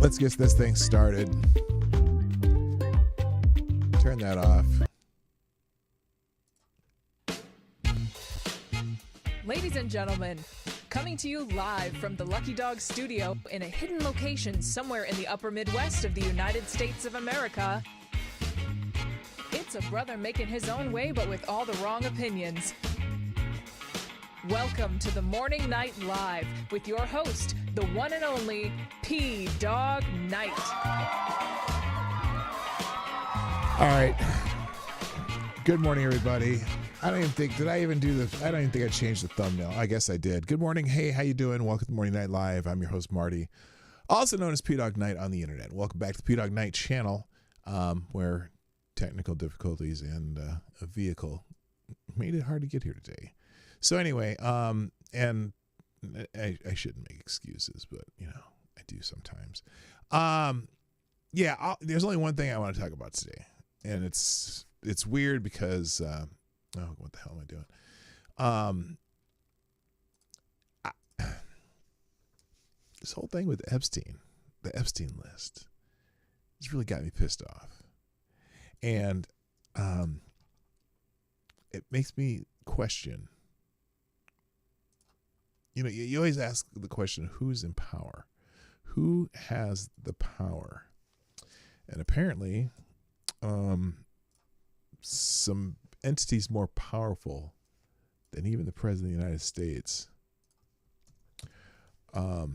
Let's get this thing started. Turn that off. Ladies and gentlemen, coming to you live from the Lucky Dog studio in a hidden location somewhere in the upper Midwest of the United States of America, it's a brother making his own way but with all the wrong opinions. Welcome to the Morning Night Live with your host, the one and only PDawgKnight. All right. Good morning, everybody. I don't even think, did I even do this? I don't even think I changed the thumbnail. I guess I did. Good morning. Hey, how you doing? Welcome to the Morning Night Live. I'm your host, Marty, also known as PDawgKnight on the internet. Welcome back to the Dawg Knight Channel, where technical difficulties and a vehicle made it hard to get here today. So anyway, and I shouldn't make excuses, but you know, I do sometimes. Yeah, there's only one thing I want to talk about today, and it's weird because what the hell am I doing? This whole thing with Epstein, the Epstein list, has really got me pissed off, and it makes me question. You know, you always ask the question, who's in power? Who has the power? And apparently, some entities more powerful than even the President of the United States are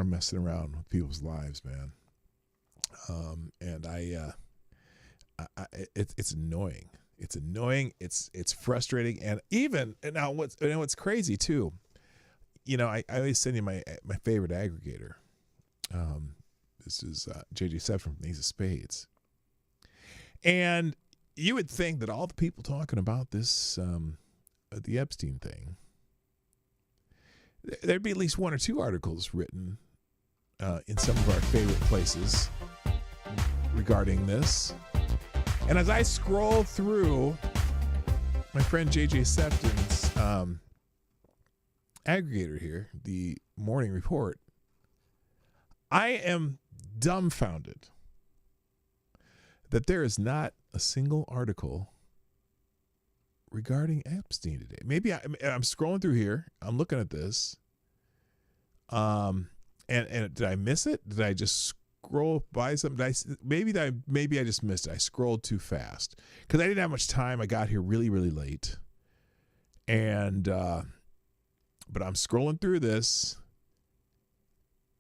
messing around with people's lives, man. And it's annoying. It's annoying. It's frustrating. And now what's crazy too, you know, I always send you my favorite aggregator. This is JJ7 from Ace of Spades. And you would think that all the people talking about this, the Epstein thing, there'd be at least one or two articles written in some of our favorite places regarding this. And as I scroll through my friend JJ Sefton's aggregator here, the Morning Report, I am dumbfounded that there is not a single article regarding Epstein today. Maybe I'm scrolling through here. I'm looking at this. And did I miss it? Did I just scroll by something? Maybe I just missed it. I scrolled too fast because I didn't have much time. I got here really, really late. And but I'm scrolling through this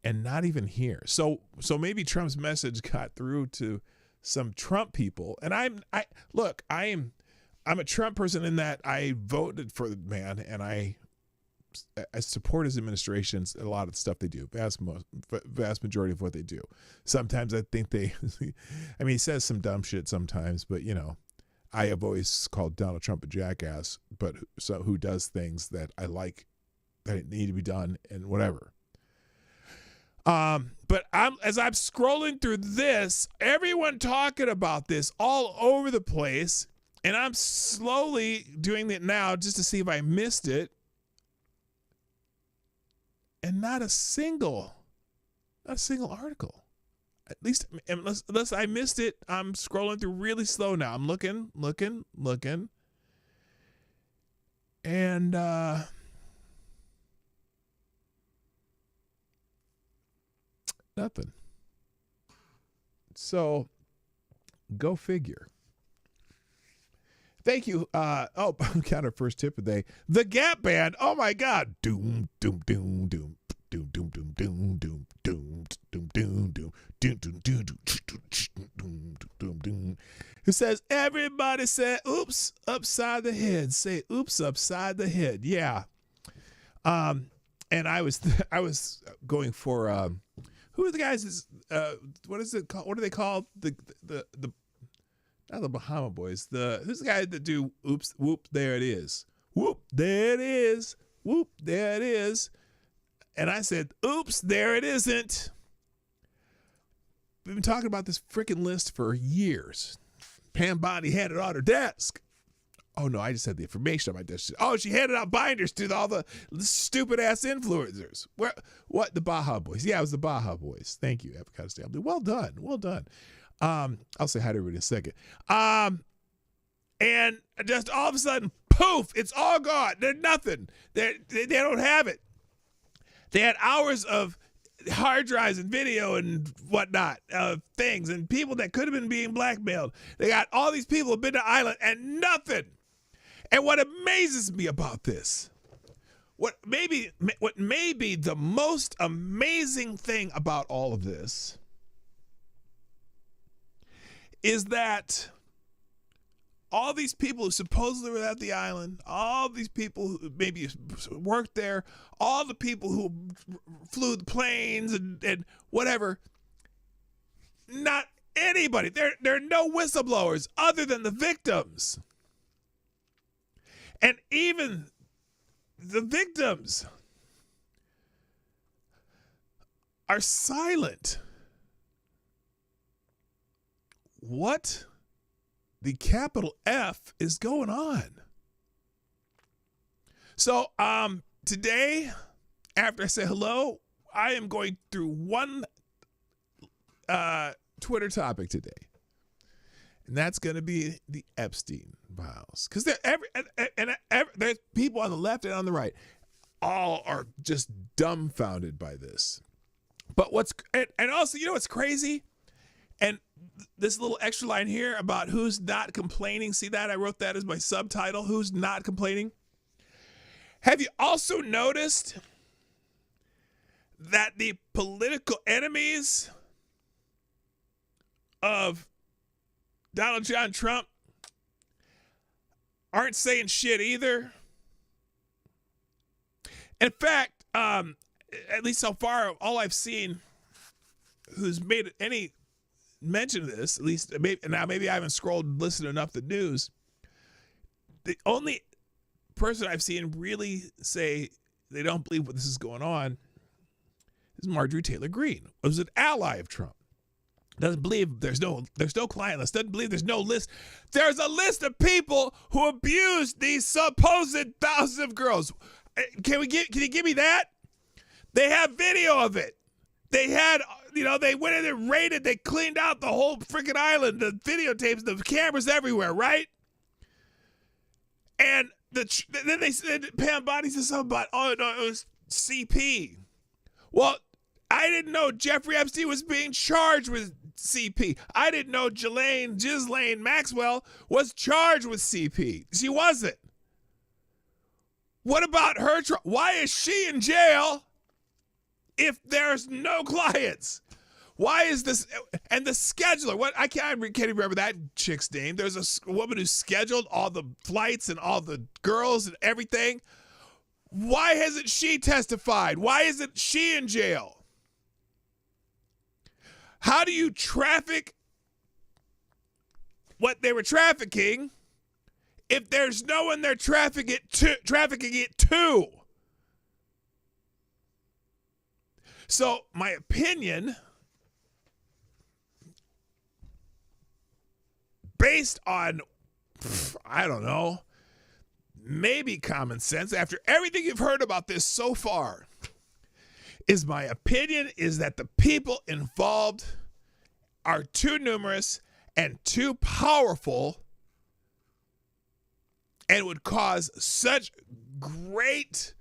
and not even here. So maybe Trump's message got through to some Trump people. And I'm a Trump person in that I voted for the man and I support his administrations, a lot of the stuff they do, vast majority of what they do. Sometimes I think he says some dumb shit sometimes, but you know, I have always called Donald Trump a jackass, but so who does things that I like, that need to be done and whatever. But as I'm scrolling through this, everyone talking about this all over the place, and I'm slowly doing it now just to see if I missed it. And not a single article. At least, unless I missed it, I'm scrolling through really slow now. I'm looking. And, nothing. So, go figure. Thank you. We got our first tip of the day. The Gap Band. Oh my God. Doom, doom, doom, doom. Doom, doom, doom, doom, doom, doom, doom, doom, doom, doom, doom, doom, doom, doom. Who says, everybody say, oops, upside the head. Say, oops, upside the head. Yeah. And I was going for, who are the guys? What is it called? What are they called? The not the Bahama Boys. Who's the guy that do oops, whoop, there it is. Whoop, there it is. Whoop, there it is. And I said, oops, there it isn't. We've been talking about this freaking list for years. Pam Bondi had it on her desk. Oh, no, I just had the information on my desk. Oh, she handed out binders to all the stupid-ass influencers. What? The Baja Boys. Yeah, it was the Baja Boys. Thank you, Avocado Family. Well done. Well done. I'll say hi to everybody in a second. And just all of a sudden, poof, it's all gone. There's nothing. They don't have it. They had hours of hard drives and video and whatnot, things, and people that could have been being blackmailed. They got all these people who have been to Island and nothing. And what amazes me about this, what may be the most amazing thing about all of this, is that all these people who supposedly were at the island, all these people who maybe worked there, all the people who flew the planes and whatever, not anybody. There are no whistleblowers other than the victims. And even the victims are silent. What the capital F is going on? So today, after I say hello, I am going through one Twitter topic today. And that's going to be the Epstein files. Because there's people on the left and on the right. All are just dumbfounded by this. But and also, you know what's crazy? And this little extra line here about who's not complaining. See that? I wrote that as my subtitle. Who's not complaining? Have you also noticed that the political enemies of Donald John Trump aren't saying shit either? In fact, at least so far, all I've seen who's made any mention of this, at least maybe I haven't scrolled and listened enough to the news. The only person I've seen really say they don't believe what this is going on is Marjorie Taylor Greene, who's an ally of Trump. Doesn't believe there's no client list. Doesn't believe there's no list. There's a list of people who abused these supposed thousands of girls. Can you give me that? They have video of it. They had, they went in and raided. They cleaned out the whole freaking island, the videotapes, the cameras everywhere, right? And then they said Pam Bondi said something about, oh no, it was CP. Well, I didn't know Jeffrey Epstein was being charged with CP. I didn't know Ghislaine Maxwell was charged with CP. She wasn't. What about her? Why is she in jail if there's no clients? Why is this? And the scheduler, I can't even remember that chick's name. There's a woman who scheduled all the flights and all the girls and everything. Why hasn't she testified? Why isn't she in jail? How do you traffic what they were trafficking if there's no one they're trafficking it to? So my opinion, based on, I don't know, maybe common sense, after everything you've heard about this so far, is my opinion is that the people involved are too numerous and too powerful and would cause such great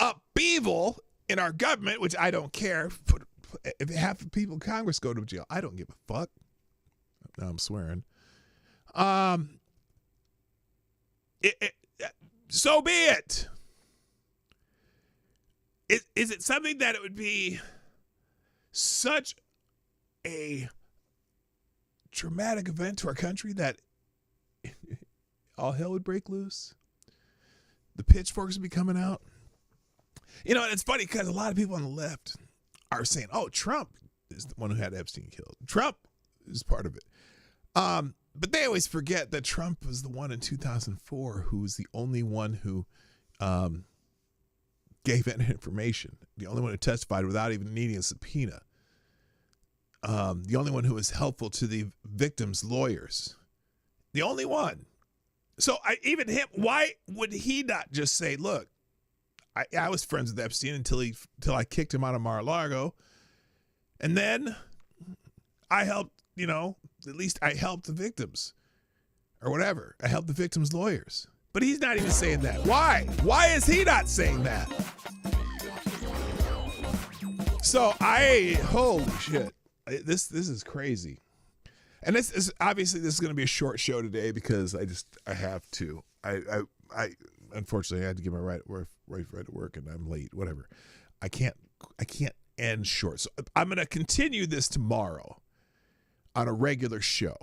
upheaval in our government, which I don't care. If half the people in Congress go to jail, I don't give a fuck. Now I'm swearing. So be it. Is it something that it would be such a traumatic event to our country that all hell would break loose? The pitchforks would be coming out? And it's funny because a lot of people on the left are saying, oh, Trump is the one who had Epstein killed. Trump is part of it. But they always forget that Trump was the one in 2004 who was the only one who gave any information, the only one who testified without even needing a subpoena, the only one who was helpful to the victims' lawyers, the only one. So even him, why would he not just say, look, I was friends with Epstein until I kicked him out of Mar-a-Lago. And then I helped, at least I helped the victims or whatever. I helped the victims' lawyers. But he's not even saying that. Why? Why is he not saying that? So holy shit. This is crazy. And this is obviously this is going to be a short show today because I have to. I unfortunately I had to get my right to work and I'm late. Whatever. I can't end short. So I'm going to continue this tomorrow on a regular show,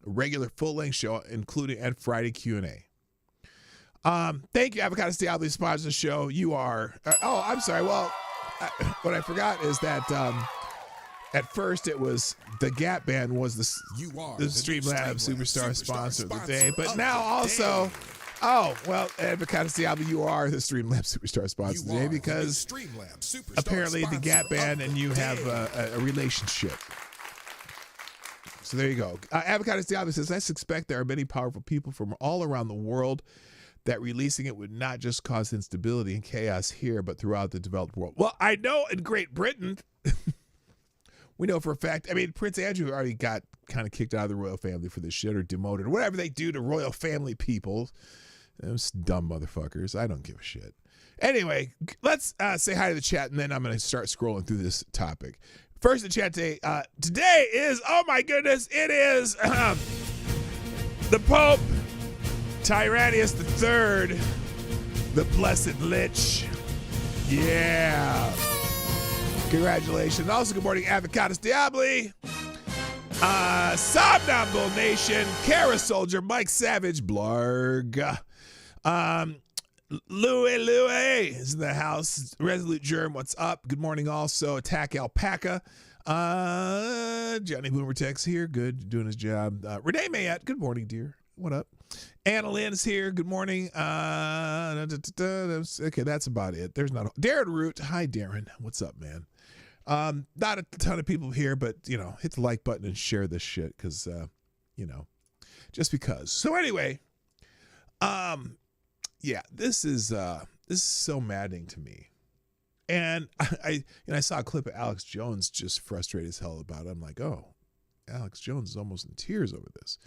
a regular full-length show, including and Friday Q&A. Thank you, Avocado Diablo, sponsors the show. You are. I'm sorry. Well, what I forgot is that. At first, it was the Gap Band was the Streamlabs Superstar sponsor of the day, but now also, Avocado Diablo, you are the Streamlabs Superstar sponsor of the day because apparently the Gap Band and you have a relationship. So there you go. Avocado Diablo says, I suspect there are many powerful people from all around the world that releasing it would not just cause instability and chaos here, but throughout the developed world. Well, I know in Great Britain. We know for a fact, Prince Andrew already got kind of kicked out of the royal family for this shit or demoted or whatever they do to royal family people. Those dumb motherfuckers. I don't give a shit. Anyway, let's say hi to the chat, and then I'm going to start scrolling through this topic. First in the chat today is, oh my goodness, it is the Pope, Tyrannus III, the Blessed Lich. Yeah. Congratulations. Also, good morning, Avocados Diabli, Somnambule Nation, Kara Soldier, Mike Savage, Blarg, Louie is in the house, Resolute Germ, what's up? Good morning also, Attack Alpaca, Johnny Boomer Tex here, good, doing his job. Renee Mayette, good morning, dear. What up? Anna Lynn's here. Good morning. Okay, that's about it. There's not Darren Root. Hi, Darren. What's up, man? Not a ton of people here, but hit the like button and share this shit because just because. So anyway, this is so maddening to me. And I saw a clip of Alex Jones just frustrated as hell about it. I'm like, oh, Alex Jones is almost in tears over this.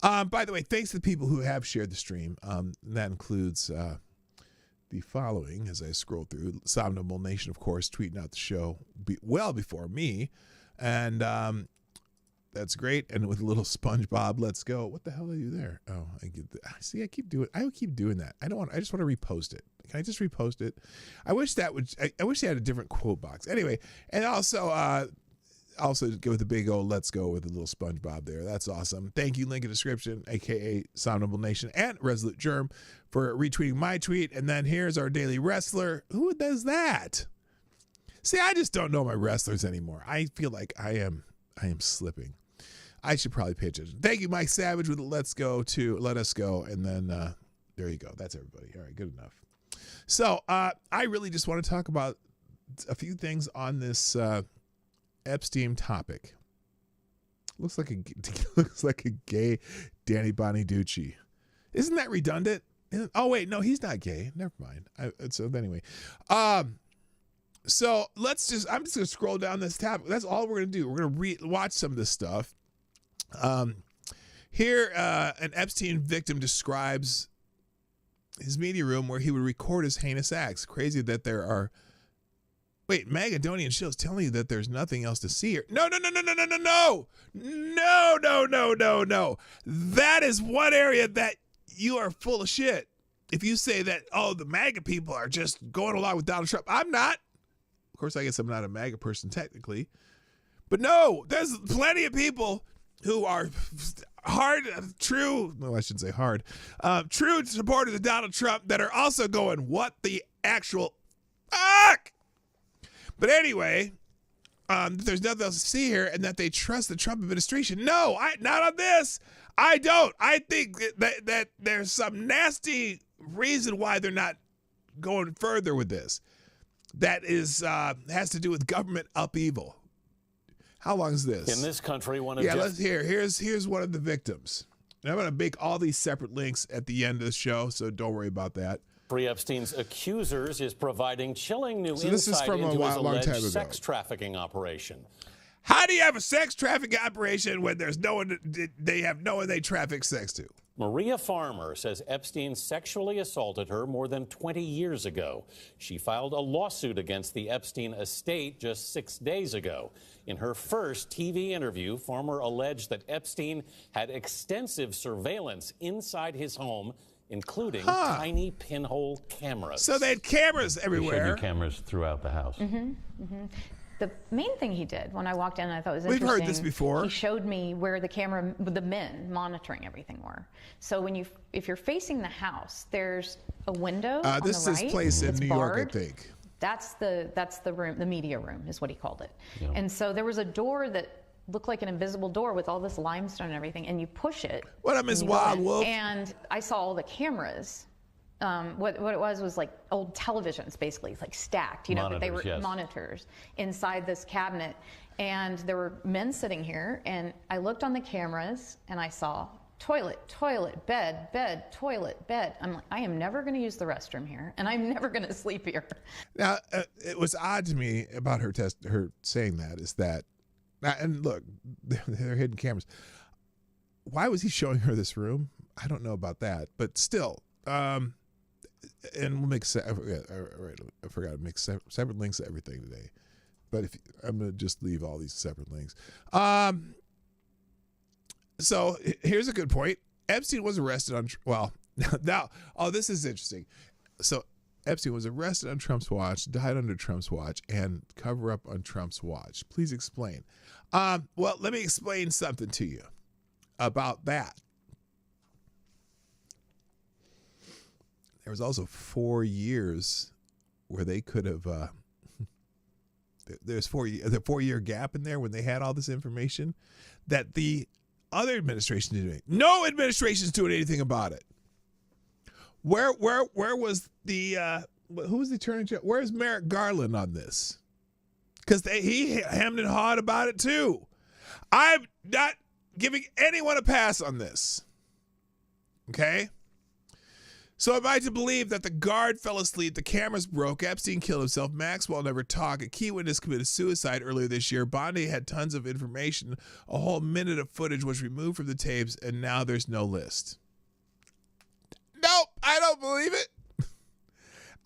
By the way, thanks to the people who have shared the stream. And that includes the following as I scroll through. Somnambule Nation, of course, tweeting out the show well before me. And that's great. And with a little SpongeBob, let's go. What the hell are you there? Oh, I keep doing that. I just want to repost it. Can I just repost it? I wish they had a different quote box. Anyway, and also go with the big old let's go with a little SpongeBob there. That's awesome. Thank you, link in description, aka Somnambule Nation and Resolute Germ for retweeting my tweet. And then here's our daily wrestler. Who does that? See, I just don't know my wrestlers anymore. I feel like I am slipping. I should probably pay attention. Thank you, Mike Savage with let's go to let us go. And then there you go. That's everybody. All right, good enough. So I really just want to talk about a few things on this Epstein topic. Looks like a gay Danny Bonaducci. Isn't that redundant? Oh wait, no, he's not gay. Never mind. So anyway, so I'm just gonna scroll down this tab. That's all we're gonna do. We're gonna watch some of this stuff. Here, an Epstein victim describes his media room where he would record his heinous acts. Crazy that there are. Wait, Magadonian Shill's telling you that there's nothing else to see here. No. That is one area that you are full of shit. If you say that, the MAGA people are just going along with Donald Trump. I'm not. Of course, I guess I'm not a MAGA person technically. But no, there's plenty of people who are true supporters of Donald Trump that are also going, what the actual fuck? But anyway, there's nothing else to see here, and that they trust the Trump administration. No, not on this. I don't. I think that there's some nasty reason why they're not going further with this. That has to do with government upheaval. How long is this? In this country, let's hear. Here's one of the victims. And I'm going to make all these separate links at the end of the show, so don't worry about that. Jeffrey Epstein's accusers is providing chilling new This is insight from into his long time alleged ago. sex trafficking operation. How do you have a sex trafficking operation when there's no one, they have no one they traffic sex to? Maria Farmer says Epstein sexually assaulted her more than 20 years ago. She filed a lawsuit against the Epstein estate just 6 days ago. In her first TV interview, Farmer alleged that Epstein had extensive surveillance inside his home, including tiny pinhole cameras. So they had cameras everywhere. They showed you cameras throughout the house. The main thing he did when I walked in, and I thought was We've interesting. heard this before. He showed me where the men monitoring everything were. So if you're facing the house, there's a window on the right. This is this place in that's New York, barred. I think. That's the room, the media room is what he called it. Yeah. And so there was a door that looked like an invisible door with all this limestone and everything, and you push it. What up, Miss and you go Wild in. Wolf? And I saw all the cameras. What it was like old televisions, basically, like stacked, you know, but they were monitors inside this cabinet. And there were men sitting here, and I looked on the cameras, and I saw toilet, bed, toilet, bed. I'm like, I am never going to use the restroom here, and I'm never going to sleep here. Now, it was odd to me about her saying that is that, and look, they're hidden cameras. Why was he showing her this room? I don't know about that, but still, and we'll make I forgot to make separate links to everything today, but I'm gonna just leave all these separate links. So here's a good point. Epstein was arrested on this is interesting. So Epstein was arrested on Trump's watch, died under Trump's watch, and cover up on Trump's watch. Please explain. Well, let me explain something to you about that. There was also 4 years where they could have. There's the 4-year gap in there when they had all this information that the other administration didn't. No administration's doing anything about it. Where was the who was the attorney general? Where's Merrick Garland on this? Because he hemmed and hawed about it too. I'm not giving anyone a pass on this. Okay. So am I to believe that the guard fell asleep, the cameras broke, Epstein killed himself, Maxwell never talked, a key witness committed suicide earlier this year, Bondi had tons of information, a whole minute of footage was removed from the tapes, and now there's no list? Nope, I don't believe it.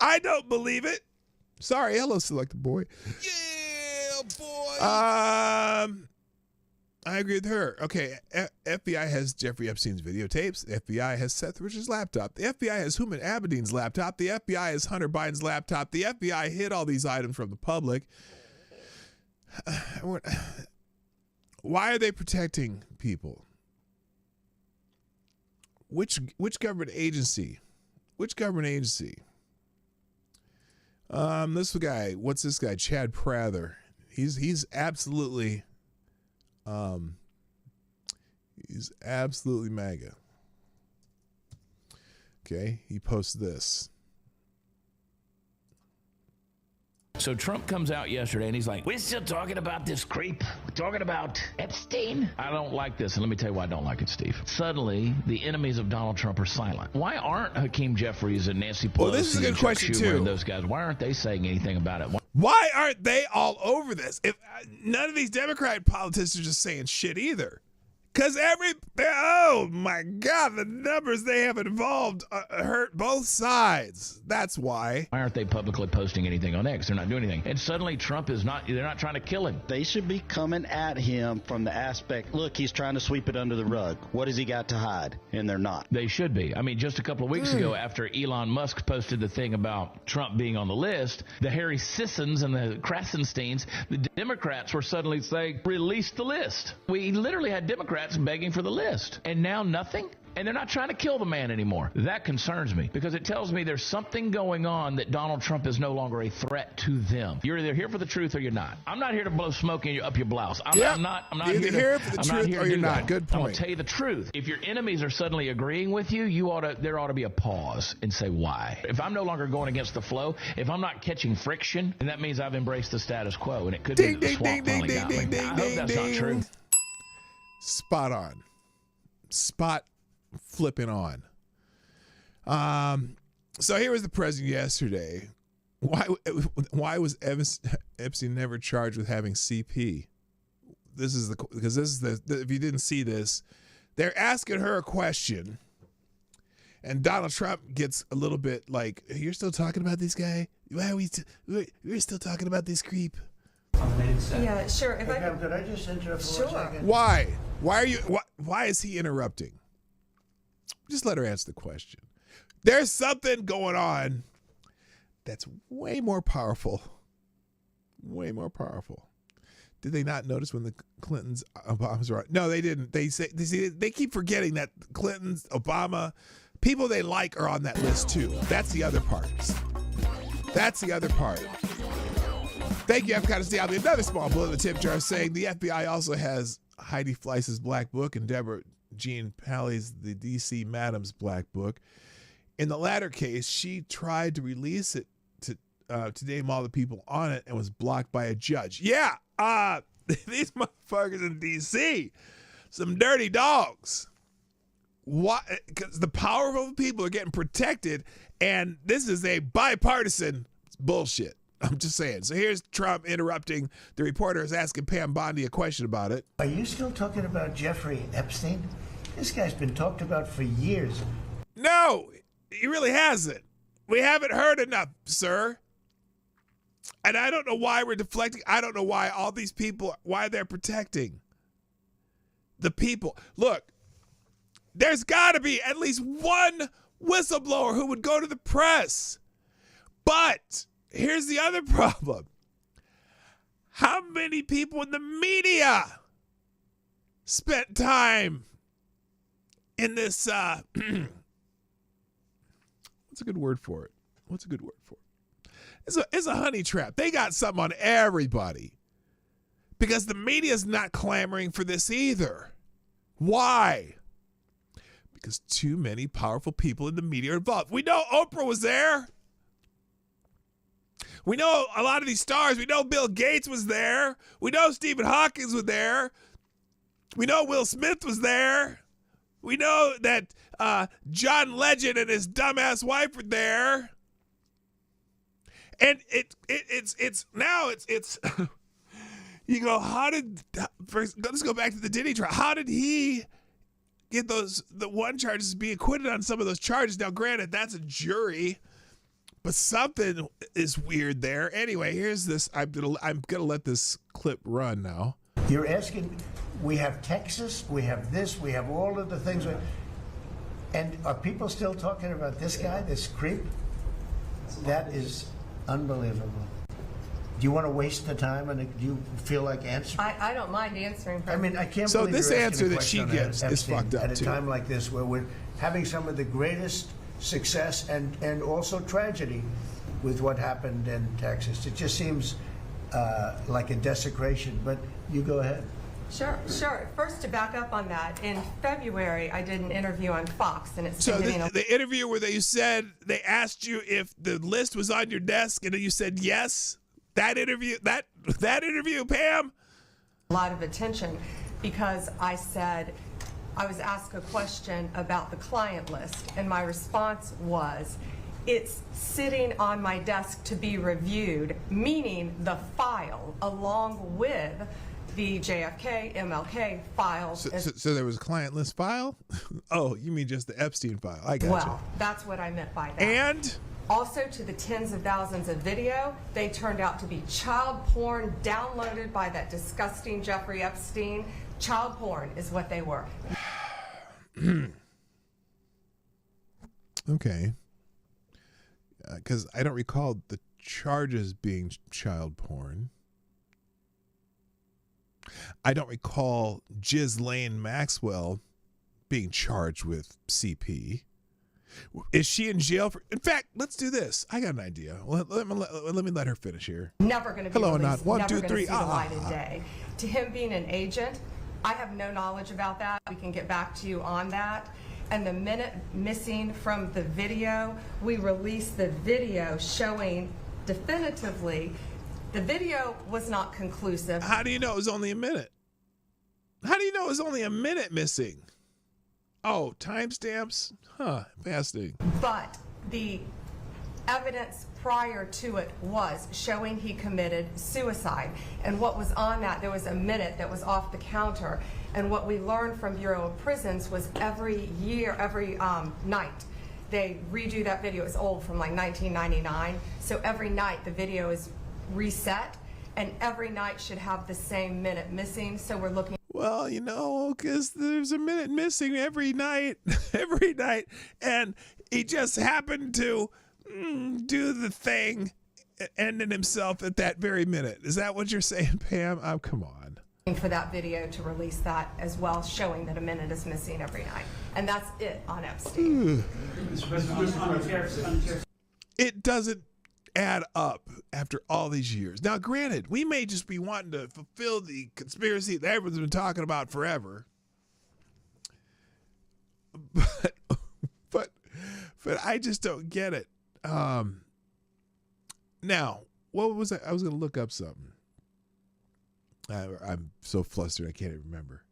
I don't believe it. Sorry, hello, Selected Boy. Yeah, boy. I agree with her. Okay, FBI has Jeffrey Epstein's videotapes. The FBI has Seth Rich's laptop. The FBI has Houman Abedin's laptop. The FBI has Hunter Biden's laptop. The FBI hid all these items from the public. Why are they protecting people? Which government agency? Which government agency? This guy. What's this guy? Chad Prather. He's absolutely. He's absolutely MAGA. Okay, he posts this. So Trump comes out yesterday and he's like, we're still talking about this creep. We're talking about Epstein. I don't like this. And let me tell you why I don't like it, Steve. Suddenly, the enemies of Donald Trump are silent. Why aren't Hakeem Jeffries and Nancy Pelosi this is a good and Chuck question, Schumer too. and those guys, why aren't they saying anything about it? Why aren't they all over this? If none of these Democrat politicians are just saying shit either. Because oh my God, the numbers they have involved hurt both sides. That's why. Why aren't they publicly posting anything on X? They're not doing anything. And suddenly Trump is not, they're not trying to kill him. They should be coming at him from the aspect, look, he's trying to sweep it under the rug. What has he got to hide? And they're not. They should be. I mean, just a couple of weeks ago, after Elon Musk posted the thing about Trump being on the list, the Harry Sissons and the Krasensteins, the Democrats were suddenly saying, release the list. We literally had Democrats begging for the list. And now nothing? And they're not trying to kill the man anymore. That concerns me because it tells me there's something going on that Donald Trump is no longer a threat to them. You're either here for the truth or you're not. I'm not here to blow smoke up your blouse. I'm not Either here for the truth or you're not. Good point. I'm going to tell you the truth. If your enemies are suddenly agreeing with you, there ought to be a pause and say why. If I'm no longer going against the flow, if I'm not catching friction, then that means I've embraced the status quo, and it could be that the swamp finally got me. I hope that's not true. Spot on. Spot flipping on. So here was the president yesterday. Why was Epstein never charged with having CP? This is if you didn't see this, they're asking her a question, and Donald Trump gets a little bit like, "You're still talking about this guy? Why are we're still talking about this creep?" Yeah, sure. Could I just interrupt for 1 second? Why? Why is he interrupting? Just let her answer the question. There's something going on that's way more powerful. Way more powerful. Did they not notice when the Clintons, Obamas were on? No, they didn't. They keep forgetting that Clintons, Obama, people they like are on that list too. That's the other part. That's the other part. Thank you, I've got to stay out. Another small bullet in the tip jar saying the FBI also has Heidi Fleiss's Black Book and Deborah Jean Palley's The D.C. Madam's Black Book. In the latter case, she tried to release it to name all the people on it and was blocked by a judge. Yeah, these motherfuckers in D.C., some dirty dogs. Why? Because the powerful people are getting protected, and this is a bipartisan bullshit. I'm just saying. So here's Trump interrupting. The reporter is asking Pam Bondi a question about it. Are you still talking about Jeffrey Epstein? This guy's been talked about for years. No, he really hasn't. We haven't heard enough, sir. And I don't know why we're deflecting. I don't know why all these people, why they're protecting the people. Look, there's got to be at least one whistleblower who would go to the press. But here's the other problem. How many people in the media spent time in this, what's a good word for it? What's a good word for it? It's a honey trap. They got something on everybody because the media's not clamoring for this either. Why? Because too many powerful people in the media are involved. We know Oprah was there. We know a lot of these stars. We know Bill Gates was there. We know Stephen Hawking was there. We know Will Smith was there. We know that John Legend and his dumbass wife were there. And it's now you go, let's go back to the Diddy trial. How did he get the one charges, be acquitted on some of those charges? Now, granted, that's a jury, but something is weird there. Anyway, here's this. I'm gonna let this clip run now. You're asking, we have Texas, we have this, we have all of the things. And are people still talking about this guy, this creep? That is unbelievable. Do you want to waste the time, and do you feel like answering? I don't mind answering. I mean, I can't so believe this you're answer asking a that she question gives is fucked up at a too. time like this, where we're having some of the greatest success and also tragedy with what happened in Texas. It just seems like a desecration. But you go ahead. Sure. First, to back up on that, in February, I did an interview on Fox, and it's so the interview where you said they asked you if the list was on your desk, and you said yes. That interview, Pam. A lot of attention because I said I was asked a question about the client list, and my response was, it's sitting on my desk to be reviewed, meaning the file along with the JFK, MLK files. So there was a client list file? Oh, you mean just the Epstein file? I got you. Well, that's what I meant by that. And? Also, to the tens of thousands of video, they turned out to be child porn downloaded by that disgusting Jeffrey Epstein. Child porn is what they were. Okay. Because I don't recall the charges being child porn. I don't recall Ghislaine Maxwell being charged with CP. Is she in jail for? In fact, let's do this. I got an idea. Let me let her finish here. Never going to be Hello, released. Anand. 1, never 2, 3. See the light of day. To him being an agent, I have no knowledge about that. We can get back to you on that. And the minute missing from the video, we released the video showing definitively the video was not conclusive. How do you know it was only a minute? How do you know it was only a minute missing? Oh, timestamps? Huh, fascinating. But the evidence prior to it was showing he committed suicide. And what was on that, there was a minute that was off the counter. And what we learned from Bureau of Prisons was every night, they redo that video. It's old, from like 1999. So every night the video is reset, and every night should have the same minute missing. So we're looking. Well, you know, because there's a minute missing every night, and he just happened to do the thing, ending himself at that very minute. Is that what you're saying, Pam? Oh, come on. For that video to release that as well, showing that a minute is missing every night. And that's it on Epstein. It doesn't add up after all these years. Now, granted, we may just be wanting to fulfill the conspiracy that everyone's been talking about forever. But I just don't get it. Now, what was I was going to look up something. I'm so flustered I can't even remember.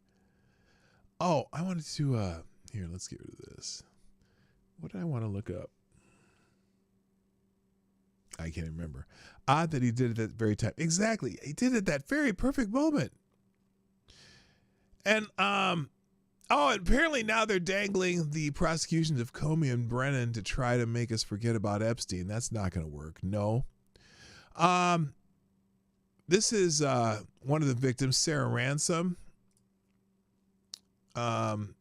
Oh, I wanted to here, let's get rid of this. What did I want to look up? I can't remember. Odd that he did it at that very time. Exactly. He did it at that very perfect moment. And and apparently now they're dangling the prosecutions of Comey and Brennan to try to make us forget about Epstein. That's not going to work. No. This is one of the victims, Sarah Ransom. And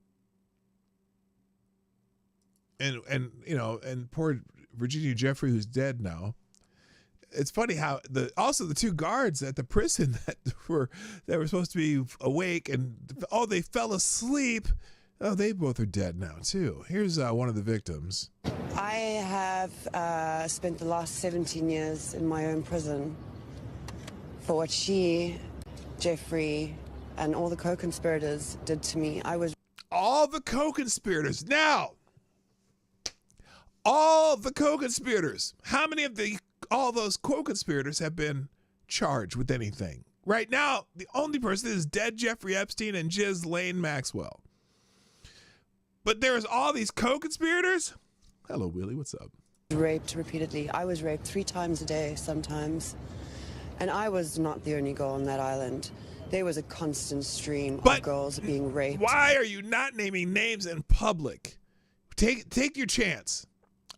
poor Virginia Jeffrey, who's dead now. It's funny how the two guards at the prison that were supposed to be awake and they fell asleep. Oh, they both are dead now too. Here's one of the victims. I have spent the last 17 years in my own prison for what she, Jeffrey, and all the co-conspirators did to me. All the co-conspirators. Now, all the co-conspirators. How many of all those co-conspirators have been charged with anything? Right now, the only person is dead Jeffrey Epstein and Ghislaine Maxwell. But there's all these co-conspirators. Hello, Willie. What's up? Raped repeatedly. I was raped 3 times a day sometimes. And I was not the only girl on that island. There was a constant stream of girls being raped. Why are you not naming names in public? Take your chance.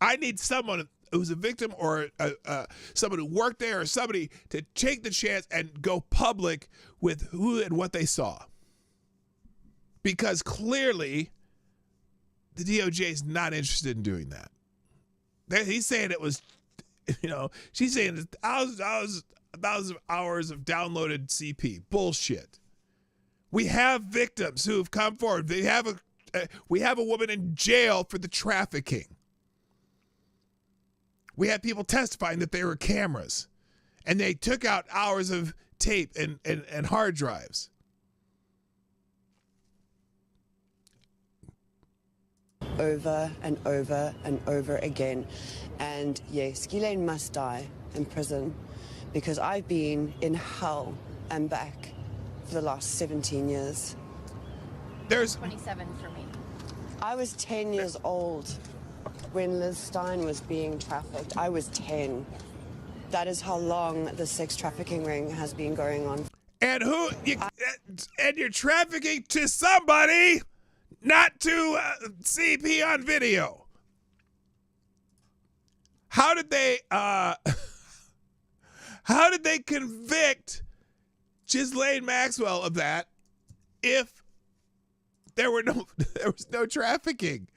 I need someone who's a victim or someone who worked there or somebody to take the chance and go public with who and what they saw. Because clearly the DOJ is not interested in doing that. He's saying it was, she's saying thousands of hours of downloaded CP. Bullshit. We have victims who have come forward. We have a woman in jail for the trafficking. We have people testifying that there were cameras and they took out hours of tape and hard drives. Over and over and over again. And yes, Ghislaine must die in prison because I've been in hell and back for the last 17 years. There's 27 for me. I was 10 years old when Liz Stein was being trafficked. I was 10. That is how long the sex trafficking ring has been going on. And and you're trafficking to somebody, not to CP on video. How did they convict Ghislaine Maxwell of that if there was no trafficking?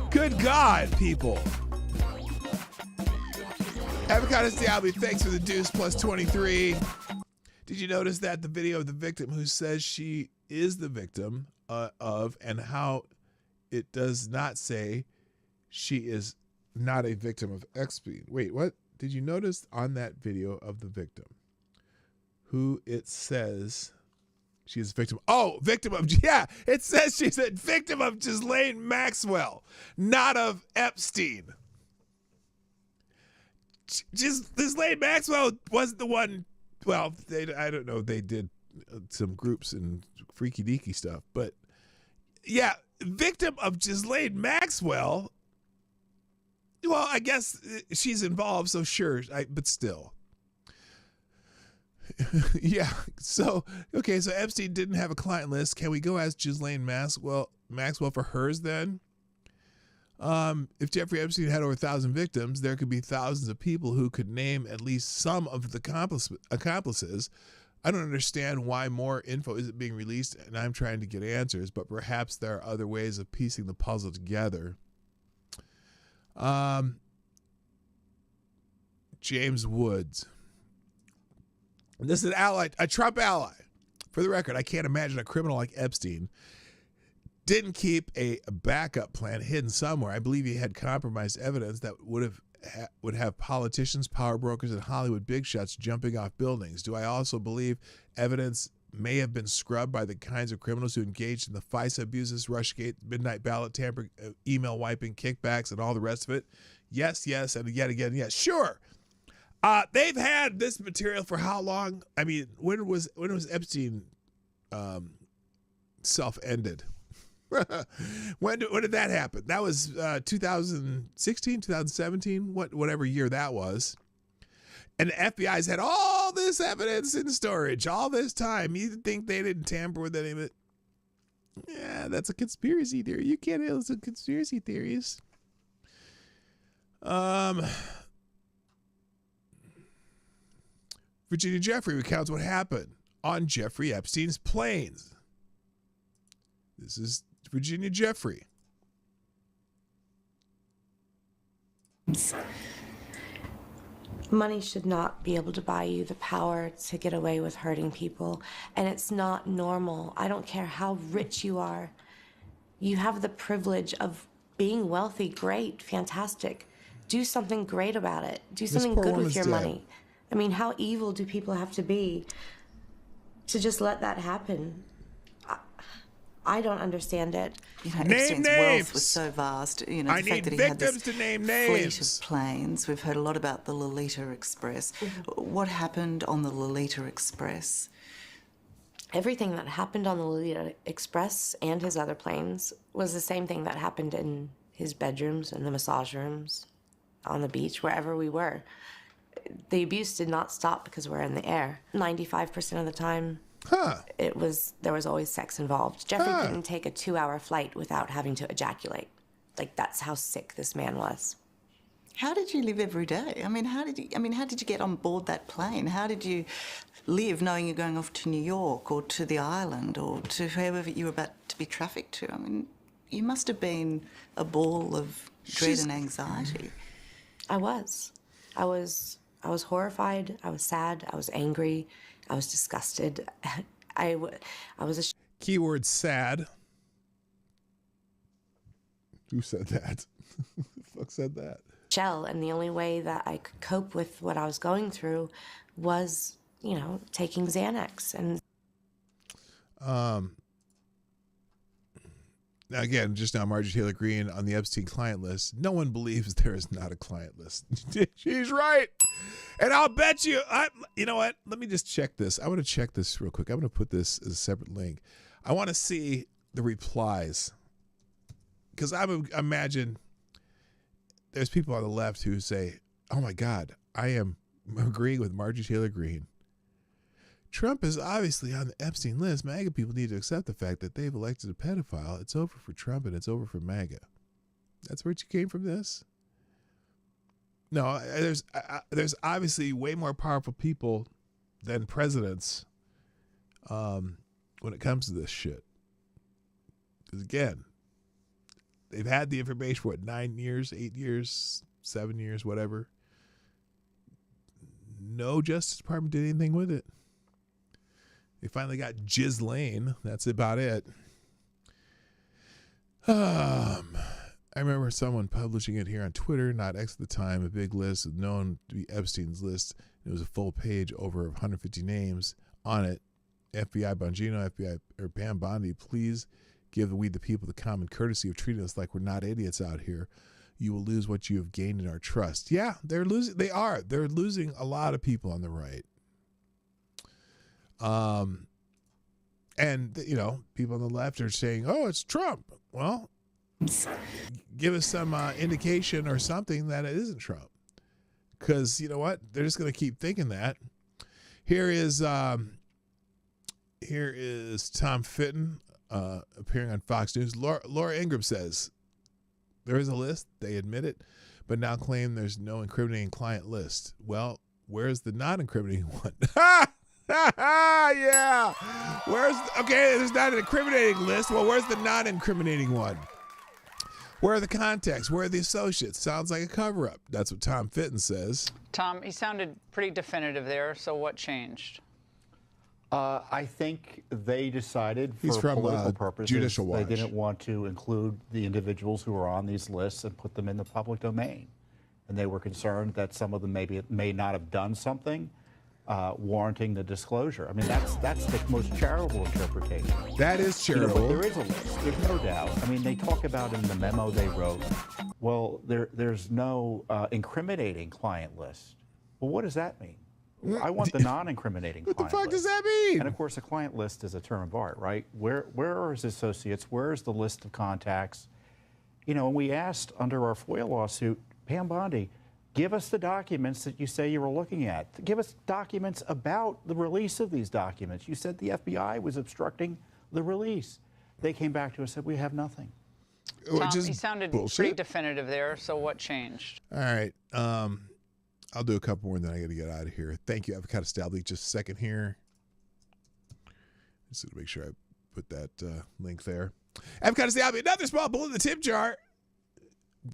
Good God, people. Avocado Diablo, thanks for the deuce plus 23. Did you notice that the video of the victim who says she is the victim of, and how it does not say she is not a victim of Epstein? Wait, what? Did you notice on that video of the victim who it says she is a victim? Oh, victim of, yeah, it says she's a victim of Ghislaine Maxwell, not of Epstein. Ghislaine Maxwell wasn't the one. Well, I don't know. They did some groups and freaky deaky stuff, but yeah, victim of Ghislaine Maxwell. Well, I guess she's involved, so sure. But still. Yeah. So, okay, so Epstein didn't have a client list. Can we go ask Ghislaine Maxwell for hers then? If Jeffrey Epstein had over 1,000 victims, there could be thousands of people who could name at least some of the accomplices. I don't understand why more info isn't being released, and I'm trying to get answers, but perhaps there are other ways of piecing the puzzle together. James Woods. This is an ally, a Trump ally. For the record, I can't imagine a criminal like Epstein didn't keep a backup plan hidden somewhere. I believe he had compromised evidence that would have politicians, power brokers, and Hollywood big shots jumping off buildings. Do I also believe evidence may have been scrubbed by the kinds of criminals who engaged in the FISA abuses, Rushgate, midnight ballot tampering, email wiping, kickbacks, and all the rest of it? Yes, and yet again, yes. Sure. They've had this material for how long? I mean, when was Epstein self-ended? when did that happen? That was 2016, 2017, whatever year that was. And the FBI's had all this evidence in storage all this time. You think they didn't tamper with any of it? Yeah, that's a conspiracy theory. You can't handle some conspiracy theories. Virginia Jeffrey recounts what happened on Jeffrey Epstein's planes. This is Virginia Jeffrey. Money should not be able to buy you the power to get away with hurting people. And it's not normal. I don't care how rich you are. You have the privilege of being wealthy. Great, fantastic. Do something great about it. Do something good with your money. I mean, how evil do people have to be to just let that happen? I don't understand it. You know, Epstein's wealth was so vast. You know, the fact that he had this fleet of planes. We've heard a lot about the Lolita Express. Mm-hmm. What happened on the Lolita Express? Everything that happened on the Lolita Express and his other planes was the same thing that happened in his bedrooms and the massage rooms, on the beach, wherever we were. The abuse did not stop because we're in the air. 95% of the time, there was always sex involved. Jeffrey couldn't take a 2-hour flight without having to ejaculate. Like, that's how sick this man was. How did you live every day? I mean, how did you get on board that plane? How did you live knowing you're going off to New York or to the island or to wherever you were about to be trafficked to? I mean, you must have been a ball of dread and anxiety. I was horrified. I was sad. I was angry. I was disgusted. I was keyword sad. Who said that? Who the fuck said that? Shell, and the only way that I could cope with what I was going through was, taking Xanax. And now again, just now, Marjorie Taylor Greene on the Epstein client list. No one believes there is not a client list. She's right. And I'll bet you, you know what? Let me just check this. I want to check this real quick. I'm going to put this as a separate link. I want to see the replies. Because I imagine there's people on the left who say, oh my God, I am agreeing with Marjorie Taylor Greene. Trump is obviously on the Epstein list. MAGA people need to accept the fact that they've elected a pedophile. It's over for Trump and it's over for MAGA. That's where you came from this? No, there's obviously way more powerful people than presidents when it comes to this shit. Because again, they've had the information for 9 years, 8 years, 7 years, whatever. No Justice Department did anything with it. They finally got Ghislaine. That's about it. I remember someone publishing it here on Twitter, not X at the time, a big list known to be Epstein's list. It was a full page, over 150 names on it. FBI Bongino, FBI or Pam Bondi, please give we the people the common courtesy of treating us like we're not idiots out here. You will lose what you have gained in our trust. Yeah, they're losing. They are. They're losing a lot of people on the right. And, you know, people on the left are saying, oh, it's Trump. Well, give us some indication or something that it isn't Trump. Because, you know what? They're just going to keep thinking that. Here is Tom Fitton appearing on Fox News. Laura Ingraham says, there is a list. They admit it, but now claim there's no incriminating client list. Well, where's the non-incriminating one? Yeah. Okay, there's not an incriminating list. Well, where's the non-incriminating one? Where are the contacts? Where are the associates? Sounds like a cover-up. That's what Tom Fitton says. Tom, he sounded pretty definitive there, so what changed? I think they decided He's for from, political purposes Judicial Watch. they didn't want to include the individuals who are on these lists and put them in the public domain. And they were concerned that some of them may not have done something warranting the disclosure. I mean, that's the most charitable interpretation. That is charitable. You know, there is a list. There's no doubt. I mean, they talk about in the memo they wrote, well, there's no incriminating client list. Well, what does that mean? I want the non-incriminating client list. What the fuck does that mean? And of course, a client list is a term of art, right? Where are his associates? Where is the list of contacts? You know, and we asked under our FOIA lawsuit, Pam Bondi, give us the documents that you say you were looking at. Give us documents about the release of these documents. You said the FBI was obstructing the release. They came back to us and said, we have nothing. Tom, he sounded pretty definitive there, so what changed? All right. I'll do a couple more and then I got to get out of here. Thank you, Avocado Stably. Just a second here. Just to make sure I put that link there. Avocado Stably, another small bullet in the tip jar.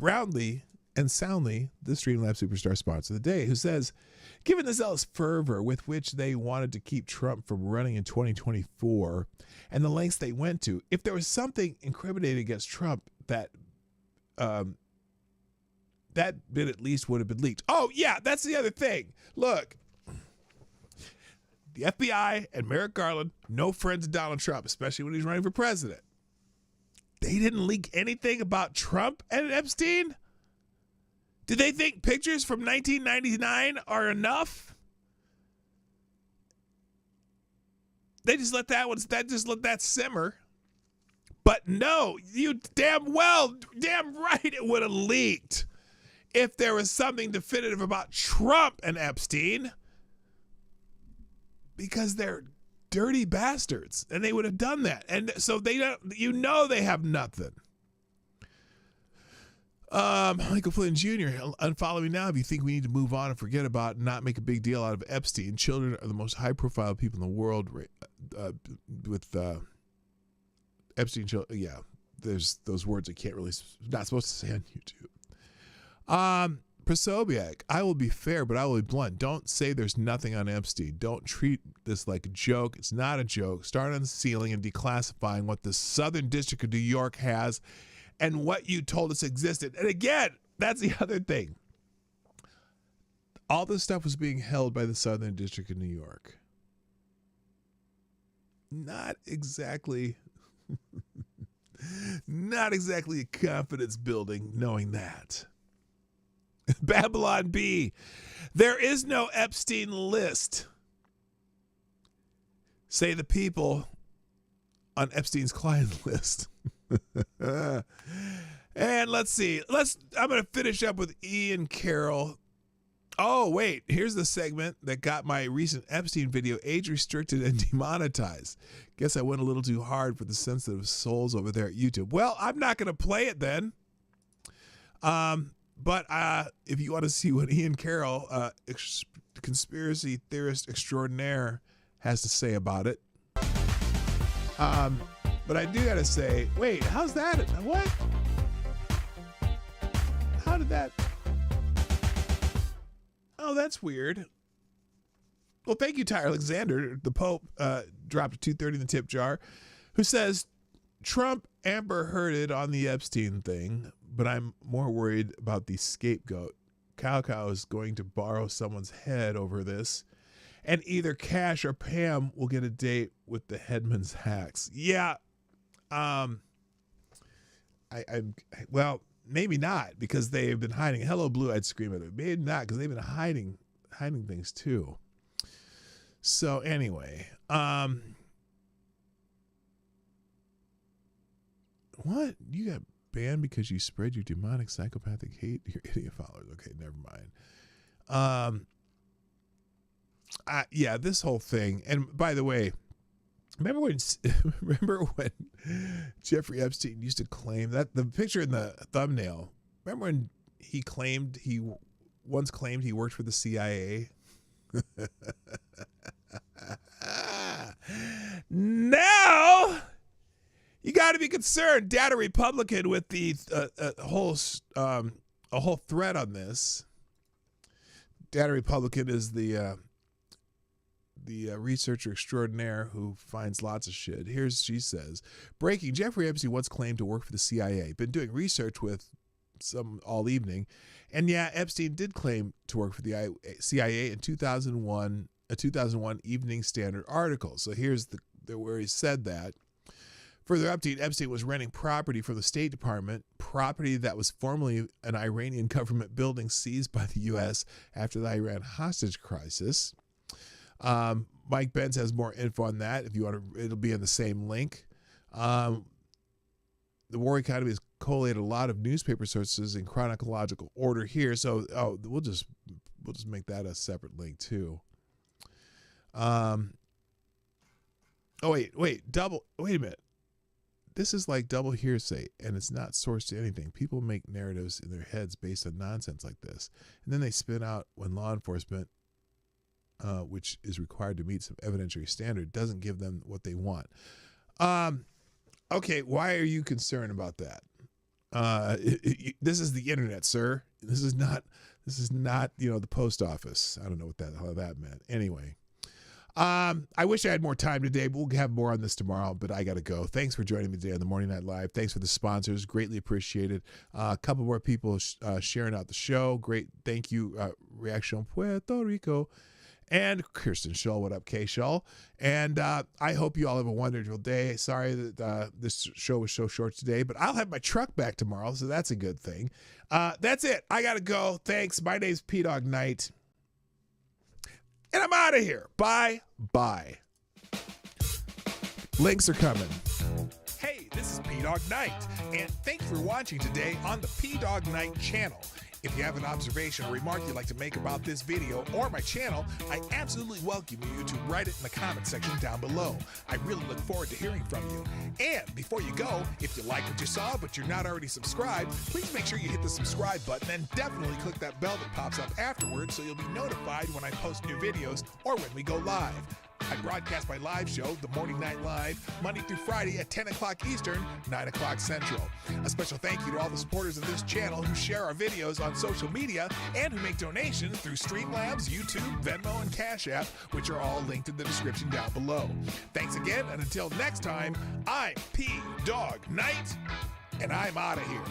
Roundly and soundly, the Streamlabs Superstar sponsor of the day, who says, given the zealous fervor with which they wanted to keep Trump from running in 2024 and the lengths they went to, if there was something incriminating against Trump that bit at least would have been leaked. Oh, yeah, that's the other thing. Look, the FBI and Merrick Garland, no friends of Donald Trump, especially when he's running for president. They didn't leak anything about Trump and Epstein? Did they think pictures from 1999 are enough? They just let that simmer. But no, you damn right it would have leaked if there was something definitive about Trump and Epstein, because they're dirty bastards and they would have done that. And so they don't, they have nothing. Michael Flynn Jr., unfollow me now if you think we need to move on and forget about and not make a big deal out of Epstein. Children are the most high-profile people in the world with Epstein children. Yeah, there's those words I can't really, not supposed to say on YouTube. Prosobiec, I will be fair, but I will be blunt. Don't say there's nothing on Epstein. Don't treat this like a joke. It's not a joke. Start unsealing and declassifying what the Southern District of New York has and what you told us existed. And again, that's the other thing. All this stuff was being held by the Southern District of New York. Not exactly a confidence building knowing that. Babylon B, there is no Epstein list. Say the people on Epstein's client list. And let's see. I'm going to finish up with Ian Carroll. Oh, wait. Here's the segment that got my recent Epstein video age restricted and demonetized. Guess I went a little too hard for the sensitive souls over there at YouTube. Well, I'm not going to play it then. But if you want to see what Ian Carroll, conspiracy theorist extraordinaire, has to say about it. But I do got to say, wait, how's that? What? How did that? Oh, that's weird. Well, thank you, Ty Alexander. The Pope dropped a $2.30 in the tip jar, who says, Trump Amber Hearded on the Epstein thing, but I'm more worried about the scapegoat. Cow is going to borrow someone's head over this, and either Cash or Pam will get a date with the Headman's hacks. Yeah. Well, maybe not, because they've been hiding. Hello, Blue, I'd scream at it. Maybe not, because they've been hiding things too. So anyway, What? You got banned because you spread your demonic psychopathic hate to your idiot followers. Okay, never mind. Yeah, this whole thing. And by the way, remember when Jeffrey Epstein used to claim that the picture in the thumbnail? Remember when he once claimed he worked for the CIA? Now you got to be concerned. Data Republican with the a whole thread on this. Data Republican is the researcher extraordinaire who finds lots of shit. She says, breaking, Jeffrey Epstein once claimed to work for the CIA. Been doing research with some all evening. And yeah, Epstein did claim to work for the CIA in 2001, a 2001 Evening Standard article. So here's where he said that. Further update, Epstein was renting property from the State Department, property that was formerly an Iranian government building seized by the U.S. after the Iran hostage crisis. Mike Benz has more info on that. If you want to, it'll be in the same link. The war economy has collated a lot of newspaper sources in chronological order here. So, we'll just make that a separate link too. Wait a minute. This is like double hearsay, and it's not sourced to anything. People make narratives in their heads based on nonsense like this, and then they spin out when law enforcement, which is required to meet some evidentiary standard, doesn't give them what they want. Okay, why are you concerned about that? This is the internet, sir. This is not the post office. I don't know how that meant. Anyway. I wish I had more time today, but we'll have more on this tomorrow, but I got to go. Thanks for joining me today on the Morning Night Live. Thanks for the sponsors. Greatly appreciated. A couple more people sharing out the show. Great. Thank you. Reaction Puerto Rico. And Kirsten Shull. What up, K Shull? And I hope you all have a wonderful day. Sorry that this show was so short today, but I'll have my truck back tomorrow, so that's a good thing. That's it. I got to go. Thanks. My name's PDawgKnight. And I'm out of here. Bye. Links are coming. Hey, this is PDawgKnight, and thanks for watching today on the PDawgKnight Channel. If you have an observation or remark you'd like to make about this video or my channel, I absolutely welcome you to write it in the comment section down below. I really look forward to hearing from you. And before you go, if you like what you saw but you're not already subscribed, please make sure you hit the subscribe button and definitely click that bell that pops up afterwards so you'll be notified when I post new videos or when we go live. I broadcast my live show, The Morning Night Live, Monday through Friday at 10 o'clock Eastern, 9 o'clock Central. A special thank you to all the supporters of this channel who share our videos on social media and who make donations through Streamlabs, YouTube, Venmo, and Cashapp, which are all linked in the description down below. Thanks again, and until next time, I'm PDawgKnight, and I'm out of here.